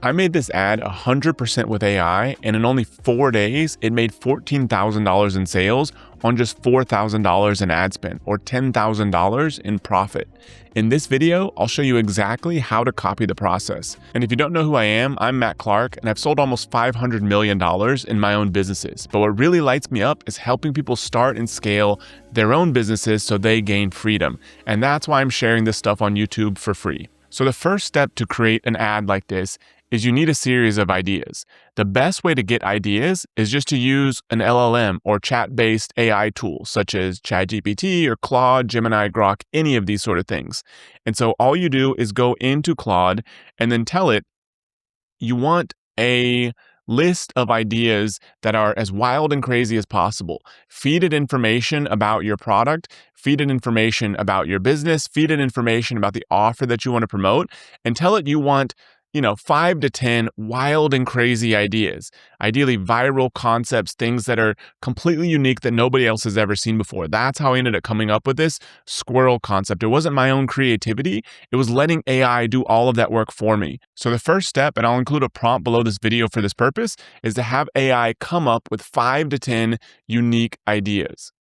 I made this ad 100% with AI, and in only 4 days, it made $14,000 in sales on just $4,000 in ad spend, or $10,000 in profit. In this video, I'll show you exactly how to copy the process. And if you don't know who I am, I'm Matt Clark, and I've sold almost $500 million in my own businesses. But what really lights me up is helping people start and scale their own businesses so they gain freedom. And that's why I'm sharing this stuff on YouTube for free. So the first step to create an ad like this is you need a series of ideas. The best way to get ideas is just to use an LLM or chat-based AI tool such as ChatGPT or Claude, Gemini, Grok, any of these sort of things. And so all you do is go into Claude and then tell it you want a list of ideas that are as wild and crazy as possible. Feed it information about your product, feed it information about your business, feed it information about the offer that you want to promote, and tell it you want 5 to 10 wild and crazy ideas, ideally viral concepts, things that are completely unique that nobody else has ever seen before. That's how I ended up coming up with this squirrel concept. It wasn't my own creativity. It was letting AI do all of that work for me. So the first step, and I'll include a prompt below this video for this purpose, is to have AI come up with 5 to 10 unique ideas.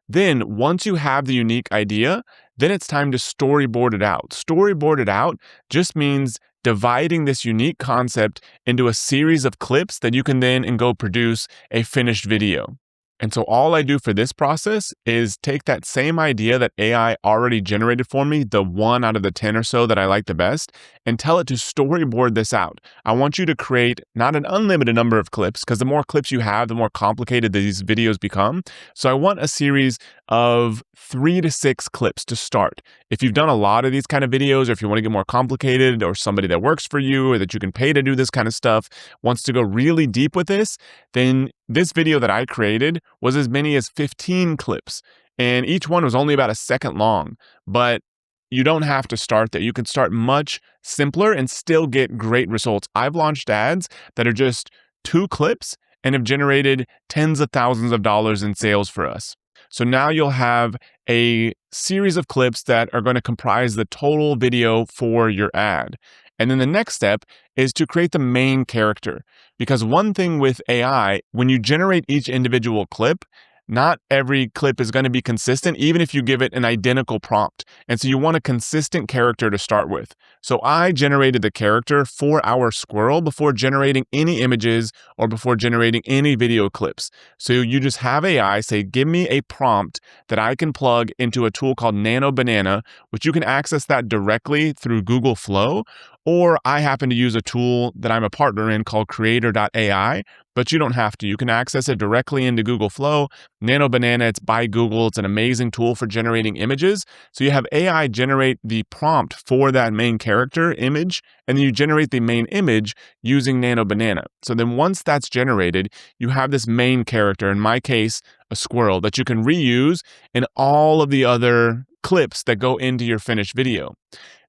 Then once you have the unique idea, then it's time to storyboard it out. Storyboard it out just means dividing this unique concept into a series of clips that you can then go produce a finished video. And so all I do for this process is take that same idea that AI already generated for me, the 1 out of the 10 or so that I like the best, and tell it to storyboard this out. I want you to create not an unlimited number of clips, because the more clips you have, the more complicated these videos become. So I want a series of 3 to 6 clips to start. If you've done a lot of these kind of videos, or if you want to get more complicated, or somebody that works for you, or that you can pay to do this kind of stuff, wants to go really deep with this, then this video that I created was as many as 15 clips, and each one was only about a second long. But you don't have to start there. You can start much simpler and still get great results. I've launched ads that are just 2 clips and have generated tens of thousands of dollars in sales for us. So now you'll have a series of clips that are going to comprise the total video for your ad. And then the next step is to create the main character. Because one thing with AI, when you generate each individual clip, not every clip is going to be consistent, even if you give it an identical prompt. And so you want a consistent character to start with. So I generated the character for our squirrel before generating any images or before generating any video clips. So you just have AI say, give me a prompt that I can plug into a tool called Nano Banana, which you can access that directly through Google Flow. Or I happen to use a tool that I'm a partner in called Creator.ai, but you don't have to. You can access it directly into Google Flow. Nano Banana, it's by Google. It's an amazing tool for generating images. So you have AI generate the prompt for that main character image, and then you generate the main image using Nano Banana. So then once that's generated, you have this main character, in my case, a squirrel, that you can reuse in all of the other clips that go into your finished video.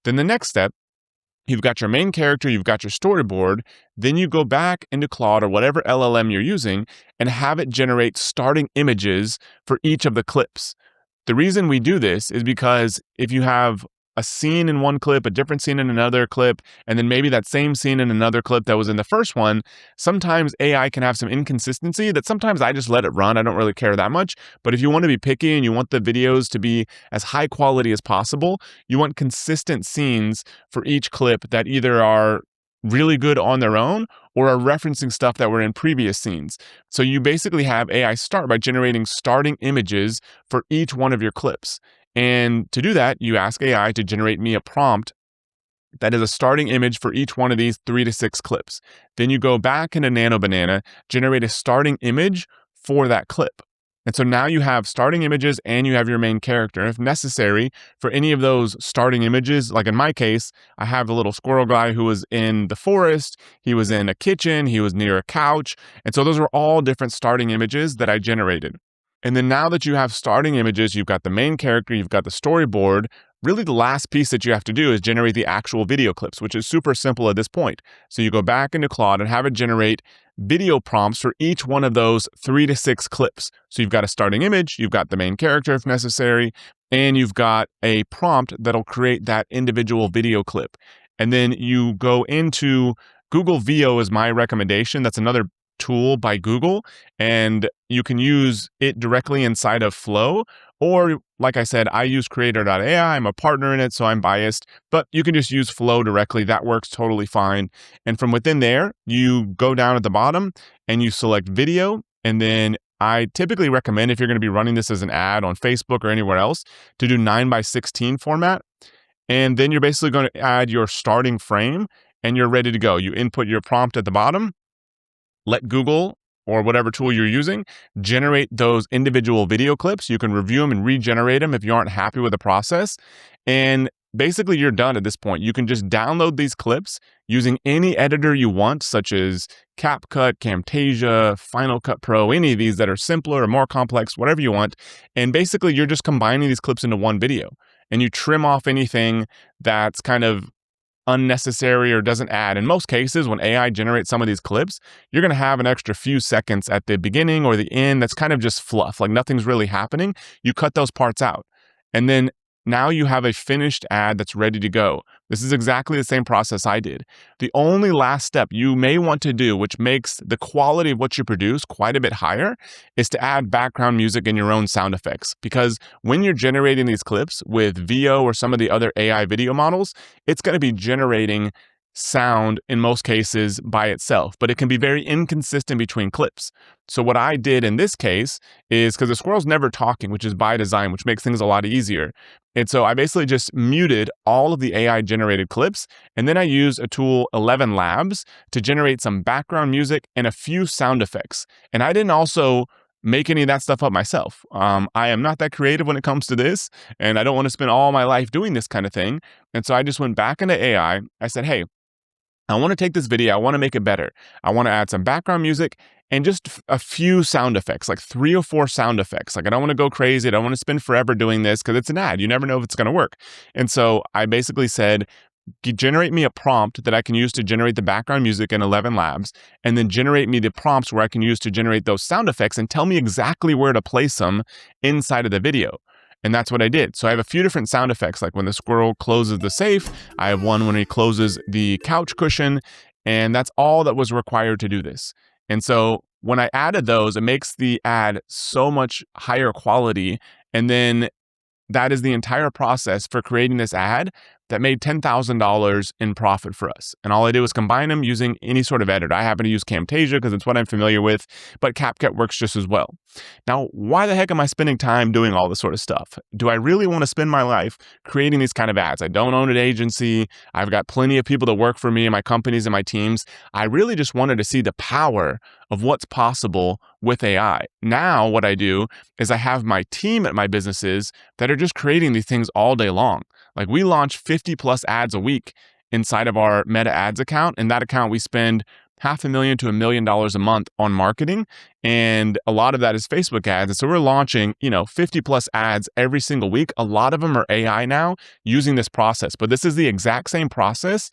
Then the next step, you've got your main character, you've got your storyboard, then you go back into Claude or whatever LLM you're using and have it generate starting images for each of the clips. The reason we do this is because if you have a scene in one clip, a different scene in another clip, and then maybe that same scene in another clip that was in the first one, sometimes AI can have some inconsistency that sometimes I just let it run. I don't really care that much. But if you want to be picky and you want the videos to be as high quality as possible, you want consistent scenes for each clip that either are really good on their own or are referencing stuff that were in previous scenes. So you basically have AI start by generating starting images for each one of your clips. And to do that, you ask AI to generate me a prompt that is a starting image for each one of these 3 to 6 clips. Then you go back into Nano Banana, generate a starting image for that clip. And so now you have starting images and you have your main character. If necessary, for any of those starting images, like in my case, I have the little squirrel guy who was in the forest, he was in a kitchen, he was near a couch. And so those were all different starting images that I generated. And then now that you have starting images, you've got the main character, you've got the storyboard, really the last piece that you have to do is generate the actual video clips, which is super simple at this point. So you go back into Claude and have it generate video prompts for each one of those 3 to 6 clips. So you've got a starting image, you've got the main character if necessary, and you've got a prompt that'll create that individual video clip. And then you go into Google VO is my recommendation. That's another tool by Google, and you can use it directly inside of Flow. Or, like I said, I use Creator.ai. I'm a partner in it, so I'm biased, but you can just use Flow directly. That works totally fine. And from within there, you go down at the bottom and you select video. And then I typically recommend, if you're going to be running this as an ad on Facebook or anywhere else, to do 9:16 format. And then you're basically going to add your starting frame and you're ready to go. You input your prompt at the bottom, let Google or whatever tool you're using generate those individual video clips. You can review them and regenerate them if you aren't happy with the process. And basically you're done at this point. You can just download these clips using any editor you want, such as CapCut, Camtasia, Final Cut Pro, any of these that are simpler or more complex, whatever you want. And basically you're just combining these clips into one video. And you trim off anything that's kind of unnecessary or doesn't add. In most cases, when AI generates some of these clips, you're going to have an extra few seconds at the beginning or the end that's kind of just fluff, like nothing's really happening. You cut those parts out. And then now you have a finished ad that's ready to go. This is exactly the same process I did. The only last step you may want to do, which makes the quality of what you produce quite a bit higher, is to add background music and your own sound effects. Because when you're generating these clips with VO or some of the other AI video models, it's going to be generating sound in most cases by itself, but it can be very inconsistent between clips. So what I did in this case is, because the squirrel's never talking, which is by design, which makes things a lot easier. And so I basically just muted all of the AI generated clips. And then I used a tool, 11 Labs, to generate some background music and a few sound effects. And I didn't also make any of that stuff up myself. I am not that creative when it comes to this, and I don't want to spend all my life doing this kind of thing. And so I just went back into AI. I said, hey, I want to take this video, I want to make it better. I want to add some background music and just a few sound effects, like 3 or 4 sound effects. Like I don't want to go crazy. I don't want to spend forever doing this because it's an ad. You never know if it's going to work. And so I basically said, generate me a prompt that I can use to generate the background music in 11 Labs, and then generate me the prompts where I can use to generate those sound effects and tell me exactly where to place them inside of the video. And that's what I did. So I have a few different sound effects, like when the squirrel closes the safe. I have one when he closes the couch cushion, and that's all that was required to do this. And so when I added those, it makes the ad so much higher quality. And then that is the entire process for creating this ad that made $10,000 in profit for us. And all I did was combine them using any sort of editor. I happen to use Camtasia because it's what I'm familiar with, but CapCut works just as well. Now, why the heck am I spending time doing all this sort of stuff? Do I really want to spend my life creating these kind of ads? I don't own an agency. I've got plenty of people that work for me and my companies and my teams. I really just wanted to see the power of what's possible with AI. Now, what I do is I have my team at my businesses that are just creating these things all day long. Like we launch 50 plus ads a week inside of our Meta Ads account. And that account, we spend $500,000 to $1 million a month on marketing. And a lot of that is Facebook ads. And so we're launching, 50 plus ads every single week. A lot of them are AI now using this process, but this is the exact same process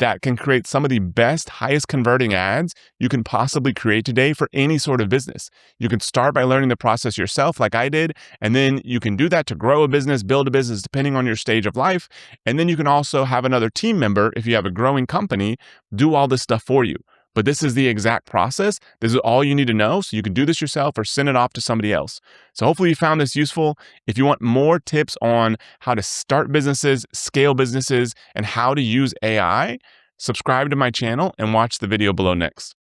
that can create some of the best, highest converting ads you can possibly create today for any sort of business. You can start by learning the process yourself, like I did, and then you can do that to grow a business, build a business, depending on your stage of life. And then you can also have another team member, if you have a growing company, do all this stuff for you. But this is the exact process. This is all you need to know. So you can do this yourself or send it off to somebody else. So hopefully you found this useful. If you want more tips on how to start businesses, scale businesses, and how to use AI, subscribe to my channel and watch the video below next.